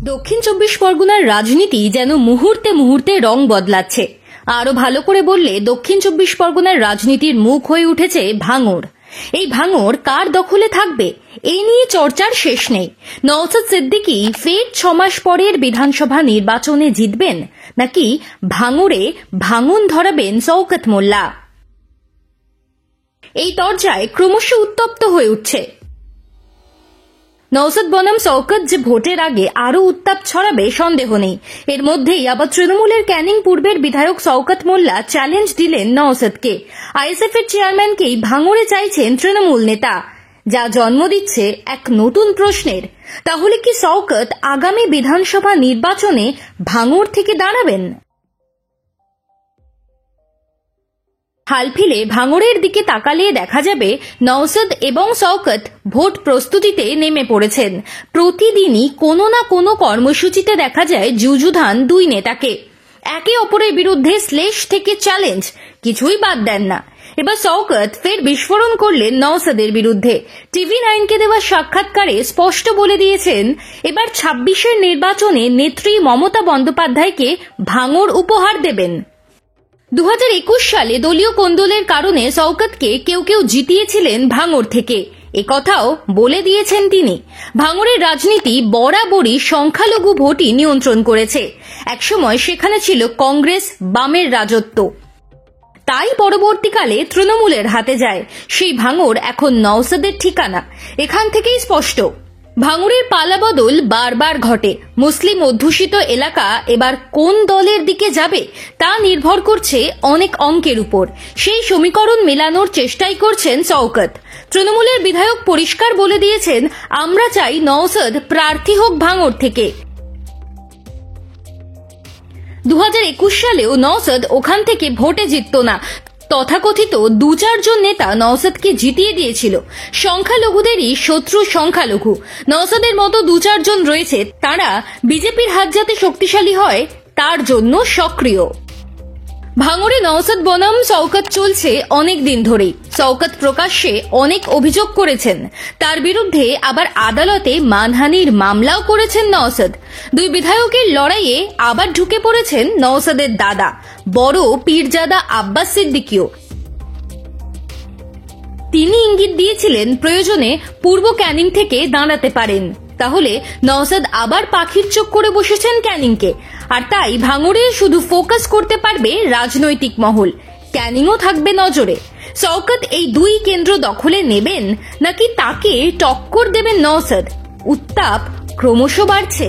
দক্ষিণ চব্বিশ পরগনার রাজনীতি যেন মুহূর্তে মুহূর্তে রং বদলাচ্ছে। আরো ভালো করে বললে দক্ষিণ চব্বিশ পরগনার রাজনীতির মুখ হয়ে উঠেছে ভাঙড়। এই ভাঙড় কার দখলে থাকবে এই নিয়ে চর্চার শেষ নেই। নওশাদ সিদ্দিকী ফের 6 মাস পরের বিধানসভা নির্বাচনে জিতবেন নাকি ভাঙড়ে ভাঙন ধরাবেন শওকত মোল্লা, এই তরজায় ক্রমশ উত্তপ্ত হয়ে উঠছে। নওশাদ বনাম শওকত যে ভোটের আগে আরো উত্তাপ ছড়াবে সন্দেহ নেই। এর মধ্যেই আবার তৃণমূলের ক্যানিং পূর্বের বিধায়ক শওকত মোল্লা চ্যালেঞ্জ দিলেন নওশাদকে। আইএসএফ এর চেয়ারম্যানকেই ভাঙড়ে চাইছেন তৃণমূল নেতা, যা জন্ম দিচ্ছে এক নতুন প্রশ্নের। তাহলে কি শওকত আগামী বিধানসভা নির্বাচনে ভাঙড় থেকে দাঁড়াবেন? হালফিলে ভাঙড়ের দিকে তাকালে দেখা যাবে নওশাদ এবং শওকত ভোট প্রস্তুতিতে নেমে পড়েছেন। প্রতিদিনই কোনো না কোনো কর্মসূচিতে দেখা যায় যুযুধান দুই নেতাকে। একে অপরের বিরুদ্ধে স্লেশ থেকে চ্যালেঞ্জ, কিছুই বাদ দেন না। এবার শওকত ফের বিস্ফোরণ করলেন নওশাদের বিরুদ্ধে। TV9কে দেওয়া সাক্ষাৎকারে স্পষ্ট বলে দিয়েছেন এবার 26-এর নির্বাচনে নেত্রী মমতা বন্দ্যোপাধ্যায়কে ভাঙড় উপহার দেবেন। 2021 সালে দলীয় কোন্দলের কারণে শওকতকে কেউ কেউ জিতিয়েছিলেন ভাঙড় থেকে, একথাও বলে দিয়েছেন তিনি। ভাঙড়ের রাজনীতি বরাবরই সংখ্যালঘু ভোটই নিয়ন্ত্রণ করেছে। একসময় সেখানে ছিল কংগ্রেস বামের রাজত্ব, তাই পরবর্তীকালে তৃণমূলের হাতে যায়। সেই ভাঙড় এখন নওশাদের ঠিকানা, এখান থেকেই স্পষ্ট। ভাঙড়ের পালাবদল বারবার ঘটে। মুসলিম অধ্যুষিত এলাকা এবার কোন দলের দিকে যাবে তা নির্ভর করছে অনেক অঙ্কের উপর। সেই সমীকরণ মেলানোর চেষ্টাই করছেন শওকত। তৃণমূলের বিধায়ক পরিষ্কার বলে দিয়েছেন, আমরা চাই নওশাদ প্রার্থী হোক ভাঙড় থেকে। 2021 সালেও নওশাদ ওখান থেকে ভোটে জিতত না। তথাকথিত 2-4 জন নেতা নওশাদকে জিতিয়ে দিয়েছিল। সংখ্যালঘুদেরই শত্রু সংখ্যালঘু। নওশাদের মতো 2-4 জন রয়েছে, তারা বিজেপির হাত যাতে শক্তিশালী হয় তার জন্য সক্রিয়। ভাঙড়ে নওশাদ বনাম শওকত চলছে অনেক দিন ধরেই। শওকত প্রকাশ্যে অনেক অভিযোগ করেছেন, তার বিরুদ্ধে আবার আদালতে মানহানির মামলাও করেছেন নওশাদ। দুই বিধায়কের লড়াইয়ে আবার ঢুকে পড়েছেন নওশাদের দাদা বড় পীরজাদা আব্বাস সিদ্দিকীও। তিনি ইঙ্গিত দিয়েছিলেন প্রয়োজনে পূর্ব ক্যানিং থেকে দাঁড়াতে পারেন। তাহলে নওশাদ আবার পাখির চোখ করে বসেছেন ক্যানিংকে, আর তাই ভাঙড়ে শুধু ফোকাস করতে পারবে রাজনৈতিক মহল, ক্যানিংও থাকবে নজরে। শওকত এই দুই কেন্দ্র দখলে নেবেন নাকি তাকে টক্কর দেবেন নওশাদ? উত্তাপ ক্রমশ বাড়ছে।